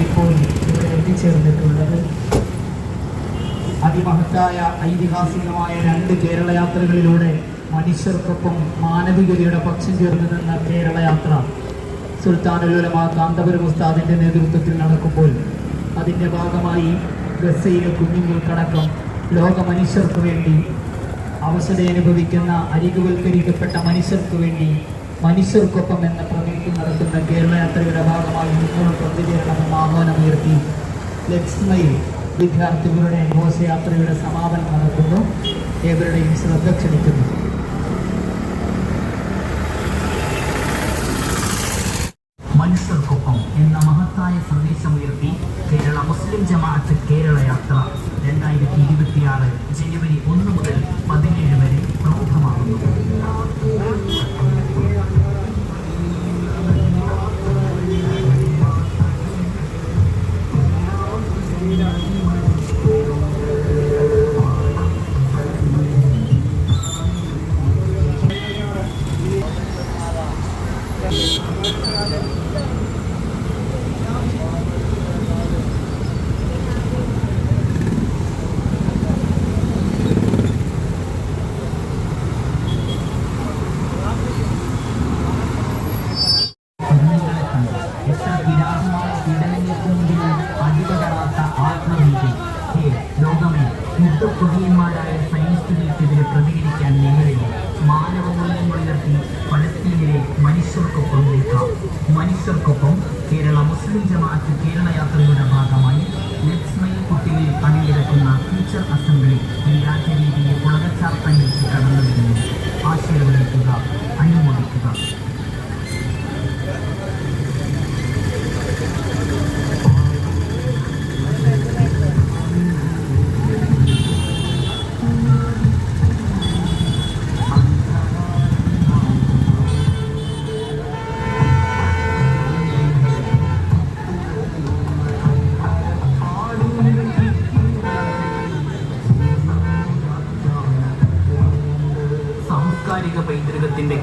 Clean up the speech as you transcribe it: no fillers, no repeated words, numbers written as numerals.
ഇപ്പോൾ ഇവിടെ എത്തിച്ചേർന്നിട്ടുള്ളത്. അതിമഹത്തായ ഐതിഹാസികമായ 2 കേരള യാത്രകളിലൂടെ മനുഷ്യർക്കൊപ്പം മാനവികതയുടെ പക്ഷം ചേർന്ന് നിന്ന കേരള യാത്ര സുൽത്താനുൽ ഉലമ കാന്തപുരം ഉസ്താദിന്റെ നേതൃത്വത്തിൽ നടക്കുമ്പോൾ അതിൻ്റെ ഭാഗമായി ഗസയിലെ കുഞ്ഞുങ്ങൾക്കടക്കം ലോക മനുഷ്യർക്ക് വേണ്ടി അവശത അനുഭവിക്കുന്ന അരികുവൽക്കരിക്കപ്പെട്ട മനുഷ്യർക്ക് വേണ്ടി മനുഷ്യർക്കൊപ്പം എന്ന പ്രമേയത്തിൽ നടത്തുന്ന കേരള യാത്രയുടെ ഭാഗമായി നിങ്ങളും പ്രതികരണമെന്ന് ആഹ്വാനമുയർത്തി ലക്ഷ്മയിൽ വിദ്യാർത്ഥികളുടെ ഘോഷയാത്രയുടെ സമാപനം നടത്തുന്നു. ഏവരുടെയും ശ്രദ്ധ ക്ഷണിക്കുന്നു. മനുഷ്യർക്കൊപ്പം എന്ന മഹത്തായ സന്ദേശമുയർത്തി കേരള മുസ്ലിം ജമാഅത്ത് കേരള യാത്ര 2026 ജനുവരി 1 മുതൽ 17 വരെ പ്രൗഢമാകുന്നു. ലോകമേ, യുദ്ധപ്രതിയന്മാരായ സൈനികർക്കെതിരെ പ്രതികരിക്കാൻ നിങ്ങളില്ല. മാനവമൂല്യങ്ങളുയർത്തി പലസ്തീനിലെ മനുഷ്യർക്കൊപ്പം നിൽക്കാം. മനുഷ്യർക്കൊപ്പം കേരള മുസ്ലിം ജമാഅത്ത് കേരള യാത്രയുടെ ഭാഗമായി ലക്ഷ്മയിൽ കുട്ടിയിൽ അണിനിരക്കുന്ന ടീച്ചർ അസംബ്ലി ഈ രാജ്യരീതിയെ പുളകച്ചാർത്താൻ വെച്ച് കടന്നു വരുന്നു. ആശീർവദിക്കുക, അനുമോദിക്കുക. സാംസ്കാരിക പൈതൃകത്തിന്റെ